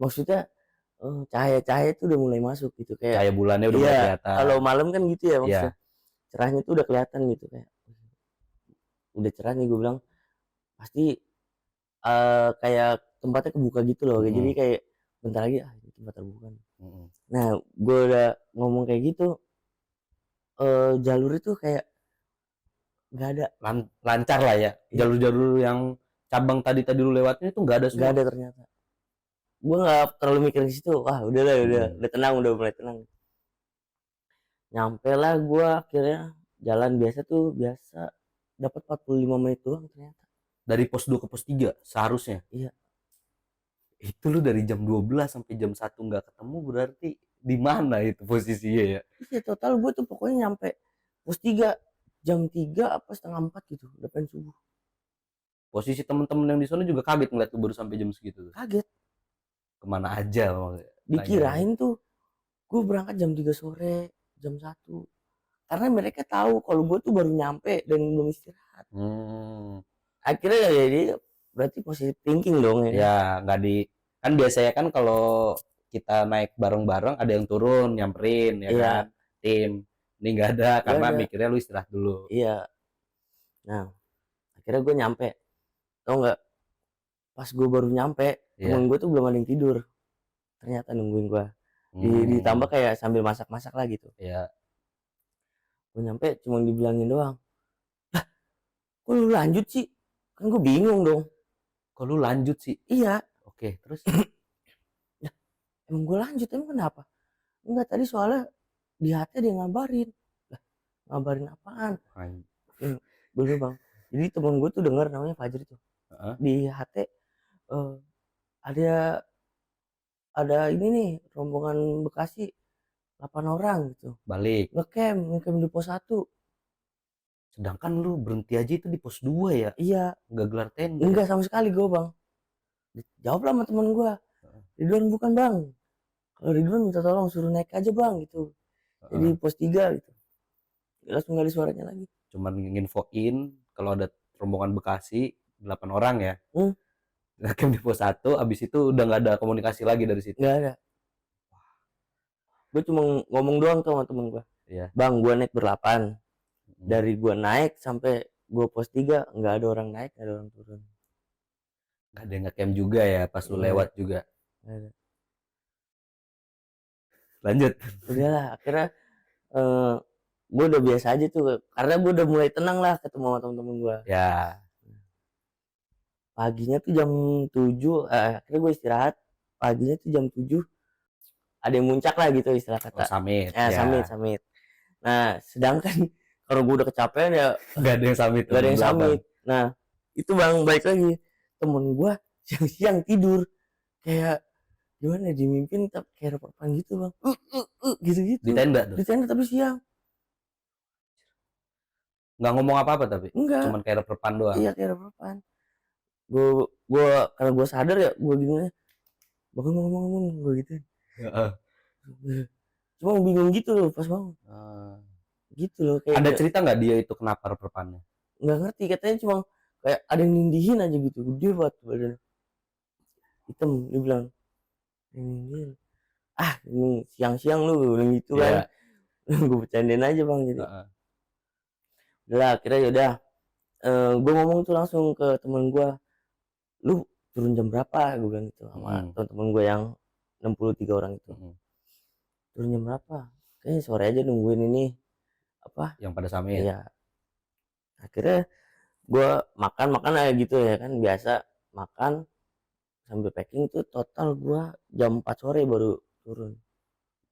Speaker 1: maksudnya cahaya-cahaya itu udah mulai masuk gitu, kayak
Speaker 2: Cahaya bulannya udah mulai
Speaker 1: iya,
Speaker 2: kelihatan.
Speaker 1: kalau malam kan gitu ya maksudnya.
Speaker 2: Iya.
Speaker 1: Cerahnya tuh udah kelihatan gitu, kayak udah cerah nih, gue bilang pasti kayak tempatnya kebuka gitu loh. Jadi kayak bentar lagi ini tempat terbuka nih. Nah gue udah ngomong kayak gitu, jalur itu kayak nggak ada,
Speaker 2: Lancar lah ya. Jalur-jalur yang cabang tadi lu lewatin itu nggak ada semua.
Speaker 1: nggak ada ternyata. Gue nggak terlalu mikirin situ, wah udah lah, udah tenang, udah mulai tenang. Nyampe lah gue akhirnya, jalan biasa tuh, biasa dapat 45 menit doang ternyata.
Speaker 2: Dari pos 2 ke pos 3 seharusnya.
Speaker 1: Iya.
Speaker 2: Itu lu dari jam 12 sampai jam 1 nggak ketemu, berarti di mana itu posisinya ya?
Speaker 1: Iya, total gue tuh pokoknya nyampe pos 3 jam 3 apa setengah 4 gitu, udah pengen subuh.
Speaker 2: Posisi temen-temen yang di sana juga kaget ngeliat lu baru sampai jam segitu tuh.
Speaker 1: Kaget.
Speaker 2: Kemana aja?
Speaker 1: Dikirain tuh gue berangkat jam 3 sore, jam 1. Karena mereka tahu kalau gue tuh baru nyampe dan belum istirahat. Akhirnya ya jadi berarti positive thinking dong ya.
Speaker 2: Ya nggak di, kan biasanya kan kalau kita naik bareng-bareng ada yang turun nyamperin ya kan, tim. Ini nggak ada karena mikirnya lu istirahat dulu.
Speaker 1: Iya. Nah akhirnya gue nyampe, tau nggak, pas gue baru nyampe temen gue tuh belum ada yang tidur ternyata nungguin gue. Ditambah kayak sambil masak-masak lah gitu.
Speaker 2: Iya.
Speaker 1: Gue nyampe cuma dibilangin doang, lah kok lu lanjut sih, kan gue bingung dong.
Speaker 2: Kok lu lanjut sih?
Speaker 1: Iya.
Speaker 2: Oke, terus
Speaker 1: ya, emang gue lanjut, emang kenapa? Enggak, tadi soalnya di HT dia ngabarin. Lah, ngabarin apaan? Bener bang, jadi temen gue tuh denger, namanya Fajri tuh, di HT ada ini nih, rombongan Bekasi 8 orang gitu
Speaker 2: balik
Speaker 1: ngecamp di pos 1.
Speaker 2: Sedangkan lu berhenti aja itu di pos 2 ya?
Speaker 1: Iya.
Speaker 2: Nggak gelar tenda?
Speaker 1: Enggak sama sekali gue bang. Jawab lah sama temen gue, Ridwan bukan bang, kalau Ridwan minta tolong suruh naik aja bang gitu. Jadi pos 3 gitu. Langsung gak ada suaranya lagi.
Speaker 2: Cuman nginfoin kalau ada rombongan Bekasi 8 orang ya. Ngecamp di pos 1, abis itu udah nggak ada komunikasi lagi dari situ.
Speaker 1: Nggak ada. Gue cuma ngomong doang tuh sama temen gue. Bang, gue naik ber-8. Dari gue naik sampai gue pos 3 nggak ada orang naik, nggak ada orang turun.
Speaker 2: Nggak ada yang ngecamp juga ya pas lu lewat juga.
Speaker 1: Nggak ada.
Speaker 2: Lanjut.
Speaker 1: Udahlah, akhirnya gue udah biasa aja tuh, karena gue udah mulai tenang lah ketemu sama temen-temen gue.
Speaker 2: Ya.
Speaker 1: Paginya tuh jam 7, akhirnya gue istirahat. Paginya tuh jam 7 ada yang muncak lah gitu, istilah kata.
Speaker 2: Summit.
Speaker 1: Summit. Nah sedangkan kalau gue udah kecapean ya
Speaker 2: nggak ada yang summit.
Speaker 1: Nggak ada yang summit. Nah itu bang, balik lagi, temen gue siang-siang tidur kayak gimana, dimimpin kayak repan gitu bang, gitu-gitu
Speaker 2: di tenda tuh?
Speaker 1: Di tenda tapi siang.
Speaker 2: Nggak ngomong apa-apa tapi?
Speaker 1: Enggak,
Speaker 2: cuman kayak repan doang?
Speaker 1: Iya kayak repan. Gue karena gue sadar ya, gue gini, bangun gue gitu. Cuma bingung gitu loh pas bangun. Gitu loh, kayak
Speaker 2: ada cerita nggak dia itu kenapa repannya?
Speaker 1: Nggak ngerti, katanya cuma kayak ada yang nindihin aja gitu, gede banget badan hitam. Dia bilang nindihin, ini siang-siang lu bilang gitu kan. Gue bercandain aja bang. Jadi udah akhirnya yaudah, gue ngomong tuh langsung ke temen gue, lu turun jam berapa, gue bilang gitu sama temen gue yang 63 orang itu. Turun jam berapa? Kayaknya sore aja nungguin ini apa
Speaker 2: yang pada summit.
Speaker 1: Iya. Akhirnya gue makan aja gitu ya kan, biasa makan sambil packing tuh. Total gue jam 4 sore baru turun.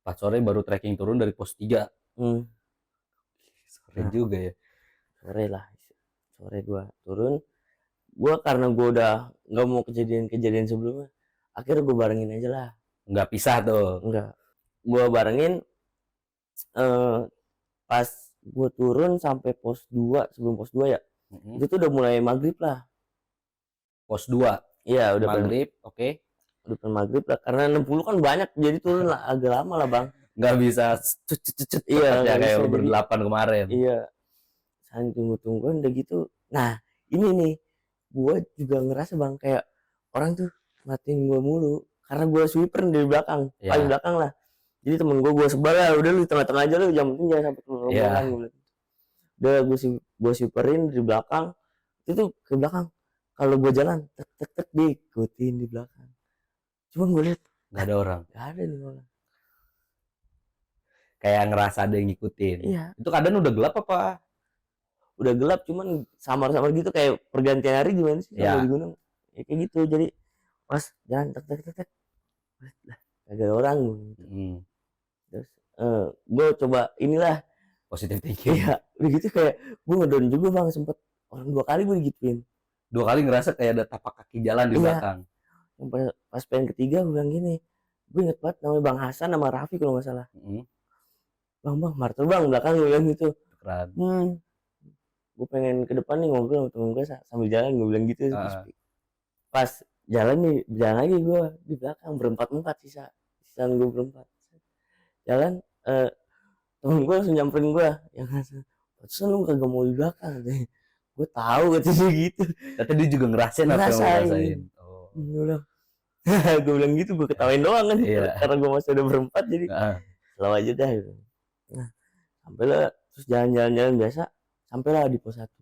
Speaker 2: Pas sore baru trekking turun dari pos 3. Sore
Speaker 1: Nah.
Speaker 2: juga ya.
Speaker 1: Sore gua turun. Gua karena gua udah nggak mau kejadian-kejadian sebelumnya, akhirnya gua barengin aja lah.
Speaker 2: Nggak pisah tuh.
Speaker 1: Enggak, gua barengin pas gua turun sampai pos 2, sebelum pos 2 ya, itu tuh udah mulai maghrib lah.
Speaker 2: Pos 2
Speaker 1: Iya, udah
Speaker 2: maghrib, oke.
Speaker 1: udah maghrib lah, karena 60 kan banyak, jadi turun lah agak lama lah bang.
Speaker 2: Nggak bisa
Speaker 1: Iya,
Speaker 2: ya
Speaker 1: nggak
Speaker 2: kayak
Speaker 1: bisa,
Speaker 2: lo
Speaker 1: jadi
Speaker 2: berdelapan kemarin.
Speaker 1: iya, saling tunggu-tungguan udah gitu. Nah ini nih, gua juga ngerasa bang kayak orang tuh matiin gua mulu, karena gua sweeper dari belakang, paling
Speaker 2: Ya,
Speaker 1: belakang lah. Jadi temen gua sebar lah, udah lu tengah-tengah aja lu, yang penting jangan sampai keluar rombongan.
Speaker 2: ya.
Speaker 1: Gua bilang. Udah gua sweeperin dari belakang, itu tuh ke belakang. Kalau gua jalan tek tek tek diikutin di belakang. Cuman gua lihat
Speaker 2: Nggak ada orang.
Speaker 1: nggak ada nih orang.
Speaker 2: Kayak ngerasa ada yang ngikutin.
Speaker 1: Iya,
Speaker 2: Itu keadaan udah gelap apa?
Speaker 1: udah gelap, cuman samar-samar gitu kayak pergantian hari gimana sih
Speaker 2: Ya.
Speaker 1: sama di gunung. Ya kayak gitu. Jadi pas jalan tek tek tek tek, lah kagak ada orang gitu. Terus gua coba inilah
Speaker 2: Positif thinking.
Speaker 1: iya, udah gitu kayak gua ngedown juga bang, sempet orang 2 kali gua digituin.
Speaker 2: 2 kali ngerasa kayak ada tapak kaki jalan di
Speaker 1: Iya.
Speaker 2: belakang.
Speaker 1: Pas pengen ketiga gue bilang gini, gue inget banget namanya Bang Hasan sama Raffi kalau nggak salah. Bang Martel bang belakang, gue bilang gitu.
Speaker 2: Keren.
Speaker 1: Gue pengen ke depan nih ngobrol sama temen gue sambil jalan, gue bilang gitu. Pas jalan nih, jalan lagi gue di belakang berempat sisaan gue berempat. Jalan, temen gue langsung nyamperin gue, yang Hasan, "Pantesan lu kagak mau di belakang." Gue tahu katanya gitu.
Speaker 2: Tapi dia juga ngerasain apa yang lo rasain.
Speaker 1: Gue bilang gitu, gue ketawain doang kan.
Speaker 2: Iya.
Speaker 1: Karena gue masih ada berempat, jadi selalu aja dah gitu. Nah sampailah, terus jalan-jalan biasa, sampailah di pos 1.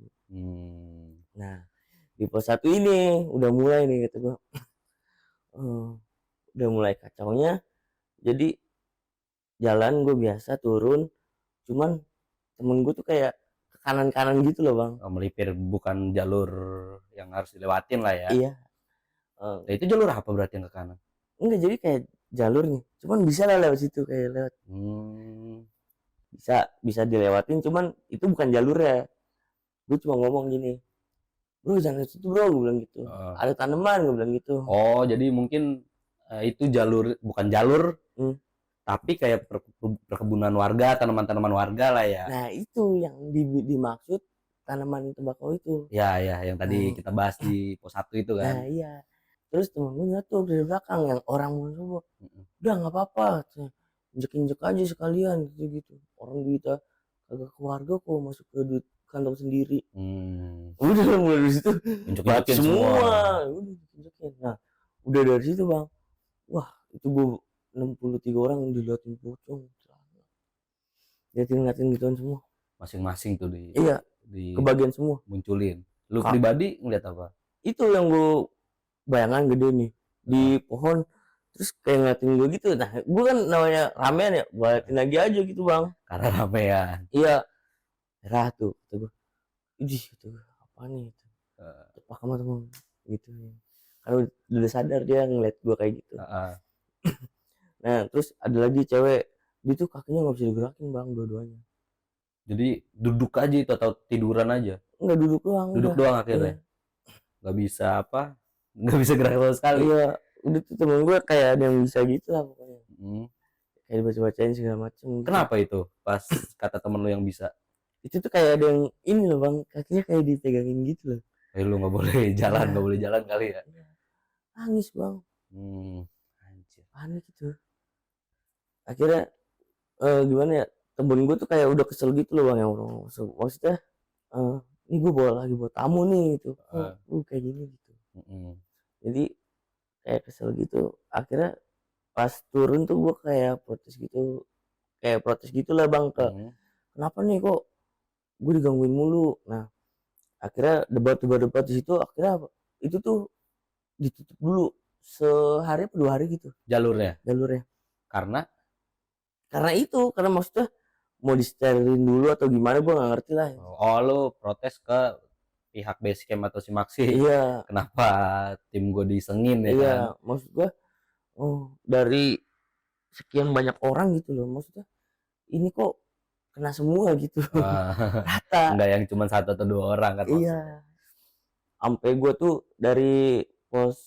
Speaker 1: Nah di pos 1 ini udah mulai nih kata gue, udah mulai kacaunya. Jadi jalan gue biasa turun, cuman temen gue tuh kayak ke kanan-kanan gitu loh bang.
Speaker 2: Melipir bukan jalur yang harus dilewatin lah ya.
Speaker 1: Iya.
Speaker 2: Nah, itu jalur apa berarti yang ke kanan?
Speaker 1: Enggak, jadi kayak jalurnya, cuman bisa lah lewat situ, kayak lewat. Bisa dilewatin, cuman itu bukan jalurnya. Gue cuma ngomong gini, bro jangan ke situ bro, gue bilang gitu. Ada tanaman, gue bilang gitu.
Speaker 2: Oh jadi mungkin itu jalur, bukan jalur, tapi kayak perkebunan warga, tanaman-tanaman warga lah ya.
Speaker 1: Nah itu yang dimaksud tanaman tembakau itu.
Speaker 2: Ya yang tadi kita bahas di pos 1 itu kan.
Speaker 1: Nah iya. Terus temen gue nyatuk dari belakang, yang orang mau coba, udah nggak apa-apa, injek-injek aja sekalian gitu. Orang kita kagak keluarga kok, masuk ke duit kantong sendiri. Udah mulai dari situ
Speaker 2: injek-injekin
Speaker 1: semua. Udah injekin. Nah udah dari situ bang, wah itu gue 63 orang yang diliatin pocong, liatin gituan semua.
Speaker 2: Masing-masing tuh di
Speaker 1: kebagian semua
Speaker 2: munculin. Lu pribadi ngeliat apa?
Speaker 1: Itu yang gue bayangan gede nih di pohon, terus kayak ngeliatin gue gitu. Nah gue kan namanya ramean ya, gue liatin lagi aja gitu bang,
Speaker 2: karena ramean.
Speaker 1: Iya, merah tuh kata gue, idih gitu, apa nih itu, tepak sama temen gitu. Karena udah sadar dia ngeliat gue kayak gitu. Nah terus ada lagi cewek, dia tuh kakinya nggak bisa digerakin bang, dua-duanya.
Speaker 2: Jadi duduk aja itu atau tiduran aja?
Speaker 1: Enggak, duduk doang
Speaker 2: akhirnya. Nggak bisa apa, nggak bisa gerak sama sekali.
Speaker 1: Iya, udah tuh temen gue kayak ada yang bisa gitu lah pokoknya. Kayak dibaca-bacain segala macem.
Speaker 2: Kenapa itu pas kata temen lu yang bisa?
Speaker 1: Itu tuh kayak ada yang ini loh bang, kakinya kayak dipegangin gitu loh.
Speaker 2: Lu nggak boleh jalan, nggak boleh jalan kali ya?
Speaker 1: Nangis bang.
Speaker 2: Anjir.
Speaker 1: Panik gitu. Akhirnya gimana ya, temen gue tuh kayak udah kesel gitu loh bang, yang orang maksudnya ini gue bawa tamu nih gitu, kayak gini gitu. Jadi kayak kesel gitu. Akhirnya pas turun tuh gue kayak protes gitu lah bang, ke kenapa nih kok gue digangguin mulu. Nah akhirnya debat di situ. Akhirnya itu tuh ditutup dulu sehari atau 2 hari gitu jalurnya. Karena maksudnya mau disterilin dulu atau gimana, gue nggak ngerti lah.
Speaker 2: Lu protes ke pihak Basecamp atau si Maxi?
Speaker 1: Iya.
Speaker 2: Kenapa tim gue disengin ya?
Speaker 1: Iya, kan? Maksud gue dari sekian banyak orang gitu loh, maksudnya ini kok kena semua gitu. Rata.
Speaker 2: Enggak yang cuma satu atau dua orang kan maksudnya.
Speaker 1: Iya, sampai gue tuh dari pos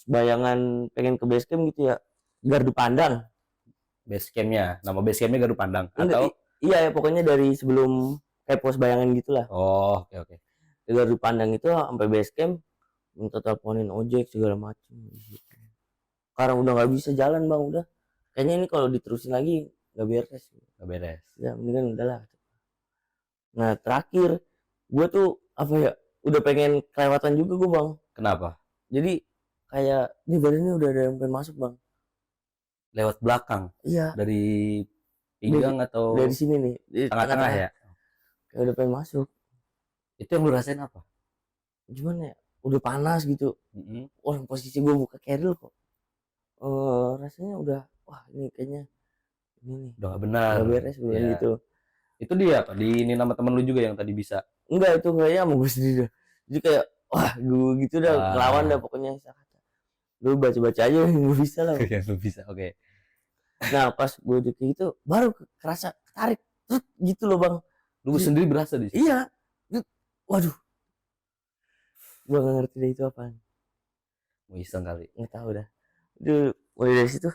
Speaker 1: bayangan pengen ke base camp gitu ya, gardu pandang.
Speaker 2: Base campnya, nama base campnya Gardu Pandang
Speaker 1: Enggak,
Speaker 2: atau
Speaker 1: iya ya, pokoknya dari sebelum kayak pos bayangan gitulah.
Speaker 2: oh oke.
Speaker 1: Di gardu pandang itu sampai base camp minta teleponin ojek segala macem gitu. Karena udah nggak bisa jalan bang, udah kayaknya ini kalau diterusin lagi nggak beres.
Speaker 2: Nggak beres.
Speaker 1: Ya mendingan udahlah. Nah terakhir gue tuh apa ya, udah pengen kelewatan juga gue bang.
Speaker 2: Kenapa?
Speaker 1: Jadi kayak ini badannya udah ada yang pengen masuk bang.
Speaker 2: Lewat belakang
Speaker 1: Iya,
Speaker 2: dari pinggang atau
Speaker 1: dari sini nih di
Speaker 2: tengah-tengah ya?
Speaker 1: kayak udah pengen masuk.
Speaker 2: Itu yang lu rasain apa?
Speaker 1: Gimana ya, udah panas gitu. Orang posisi gue buka keril kok rasanya udah wah ini kayaknya ini nih
Speaker 2: Udah nggak benar.
Speaker 1: nggak beres bulan
Speaker 2: Iya.
Speaker 1: gitu.
Speaker 2: Itu dia apa? Di ini nama temen lu juga yang tadi bisa.
Speaker 1: Enggak, itu kayaknya sama gue sendiri dah. Jadi kayak wah gue gitu dah,
Speaker 2: Wah.
Speaker 1: ngelawan dah pokoknya. Gue baca-baca aja yang gue bisa lah.
Speaker 2: Yang lu bisa. Oke.
Speaker 1: Nah pas gue udah kayak gitu baru kerasa ketarik gitu loh bang.
Speaker 2: Lu sendiri berasa di situ?
Speaker 1: Iya. Waduh, gue gak ngerti deh itu apaan.
Speaker 2: Mau iseng kali.
Speaker 1: Nggak tahu dah. Itu mulai dari situ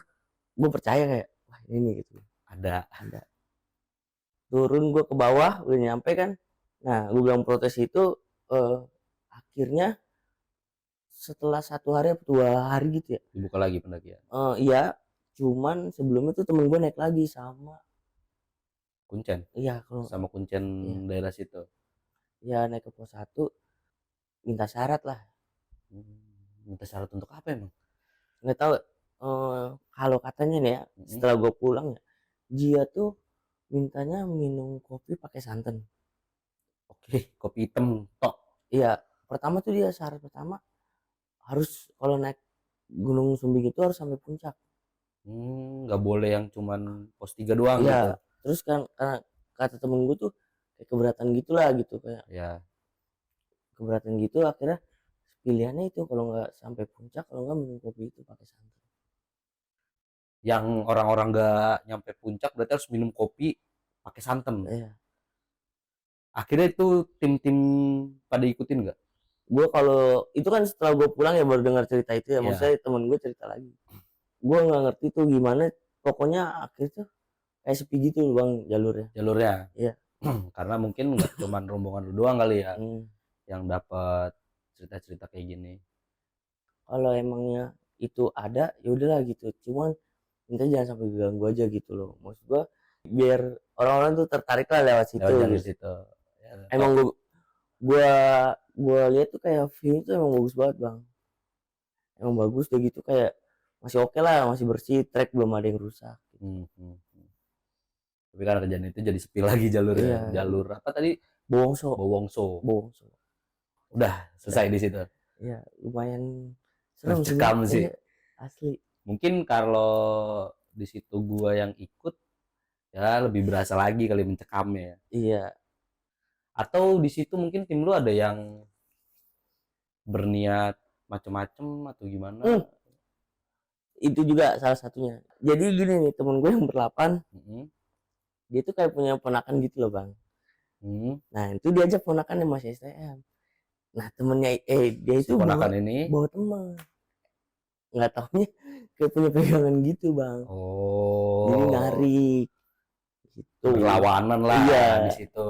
Speaker 1: gue percaya kayak wah ini gitu.
Speaker 2: Ada.
Speaker 1: Turun gue ke bawah udah nyampe kan. Nah gue bilang protes itu akhirnya setelah 1 hari atau 2 hari gitu ya.
Speaker 2: Dibuka lagi pendakian.
Speaker 1: Iya, cuman sebelumnya tuh temen gue naik lagi sama
Speaker 2: Kuncen.
Speaker 1: iya kalau
Speaker 2: Sama Kuncen
Speaker 1: iya.
Speaker 2: daerah situ.
Speaker 1: Ya naik ke pos 1 minta syarat lah.
Speaker 2: Minta syarat untuk apa emang?
Speaker 1: Nggak tahu kalau katanya nih ya, setelah gue pulang ya, dia tuh mintanya minum kopi pakai santan.
Speaker 2: Oke, kopi hitam tok.
Speaker 1: Iya, pertama tuh dia syarat pertama harus kalau naik Gunung Sumbing itu harus sampai puncak.
Speaker 2: Nggak boleh yang cuman pos 3 doang
Speaker 1: Iya,
Speaker 2: gitu.
Speaker 1: terus kan karena kata temen gue tuh kayak keberatan gitulah gitu, kayak
Speaker 2: Ya.
Speaker 1: keberatan gitu akhirnya pilihannya itu kalau nggak sampai puncak, kalau nggak minum kopi itu pakai santan.
Speaker 2: Yang orang-orang nggak nyampe puncak berarti harus minum kopi pakai santan.
Speaker 1: Iya.
Speaker 2: Akhirnya itu tim-tim pada ikutin nggak?
Speaker 1: Gue kalau itu kan setelah gue pulang ya baru dengar cerita itu ya,
Speaker 2: Iya.
Speaker 1: maksudnya temen gue cerita lagi. Gue nggak ngerti tuh gimana, pokoknya akhirnya tuh kayak sepi gitu loh bang jalurnya. Iya.
Speaker 2: Karena mungkin nggak cuman rombongan lu doang kali ya yang dapat cerita-cerita kayak gini.
Speaker 1: Kalau emangnya itu ada ya udahlah gitu, cuman minta jangan sampai ganggu aja gitu loh, maksud gue biar orang-orang tuh tertarik lah lewat situ.
Speaker 2: Lewat jalur
Speaker 1: gitu.
Speaker 2: situ. Ya,
Speaker 1: Emang gue lihat tuh kayak view itu emang bagus banget bang, emang bagus udah gitu kayak masih oke lah, masih bersih, trek belum ada yang rusak.
Speaker 2: Tapi karena kejadian itu jadi sepi lagi jalurnya.
Speaker 1: Iya.
Speaker 2: Jalur apa tadi?
Speaker 1: Bowongso.
Speaker 2: Udah selesai di situ.
Speaker 1: Iya, lumayan serem
Speaker 2: Mencekam sih.
Speaker 1: Iya, asli.
Speaker 2: Mungkin kalau di situ gua yang ikut ya lebih berasa lagi kali mencekamnya.
Speaker 1: Iya.
Speaker 2: Atau di situ mungkin tim lu ada yang berniat macem-macem atau gimana?
Speaker 1: Itu juga salah satunya. Jadi gini nih, temen gue yang ber-8 dia tuh kayak punya ponakan gitu loh bang. Nah itu diajak ponakan yang masih STM. Nah temennya dia itu
Speaker 2: ponakan ini
Speaker 1: bawa teman, nggak taunya kayak punya pegangan gitu bang. Jadi narik gitu,
Speaker 2: berlawanan lah.
Speaker 1: Iya.
Speaker 2: Di situ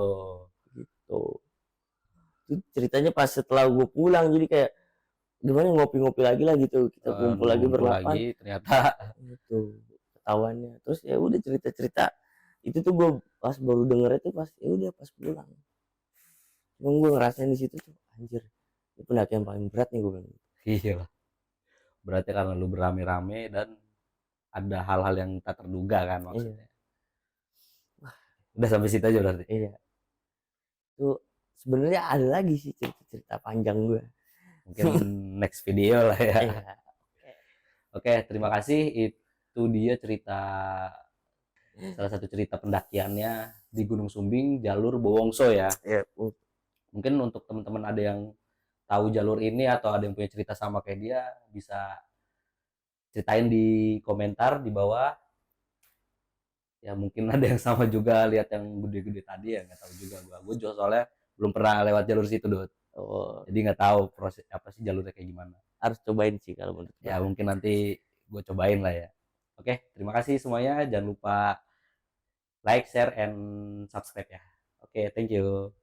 Speaker 1: gitu. Itu ceritanya pas setelah gue pulang, jadi kayak gimana ngopi-ngopi lagi lah gitu, kita kumpul lagi ber-8
Speaker 2: ternyata
Speaker 1: gitu ketahuannya. Terus ya udah cerita-cerita itu tuh gue pas baru denger itu pas ya udah pas pulang. Cuma gue ngerasain di situ tuh anjir, ini pendakian paling berat nih gue bilang.
Speaker 2: Iya. Berarti karena lu berame-rame dan ada hal-hal yang tak terduga kan maksudnya. Wah, udah sampai situ aja berarti.
Speaker 1: Iya. Itu sebenarnya ada lagi sih cerita-cerita panjang gue.
Speaker 2: Mungkin next video lah ya.
Speaker 1: Iya.
Speaker 2: Oke, terima kasih. Itu dia cerita, salah satu cerita pendakiannya di Gunung Sumbing jalur Bowongso ya.
Speaker 1: Iya.
Speaker 2: Mungkin untuk teman-teman ada yang tahu jalur ini atau ada yang punya cerita sama kayak dia, bisa ceritain di komentar di bawah. Ya mungkin ada yang sama juga lihat yang gede-gede tadi ya, nggak tahu juga gua juga soalnya belum pernah lewat jalur situ Dut.
Speaker 1: Oh,
Speaker 2: Jadi nggak tahu proses apa sih jalurnya kayak gimana.
Speaker 1: harus cobain sih kalau menurut
Speaker 2: Ya
Speaker 1: gua.
Speaker 2: mungkin nanti gue cobain lah ya. Oke, terima kasih semuanya. Jangan lupa like, share, and subscribe ya. Oke, thank you.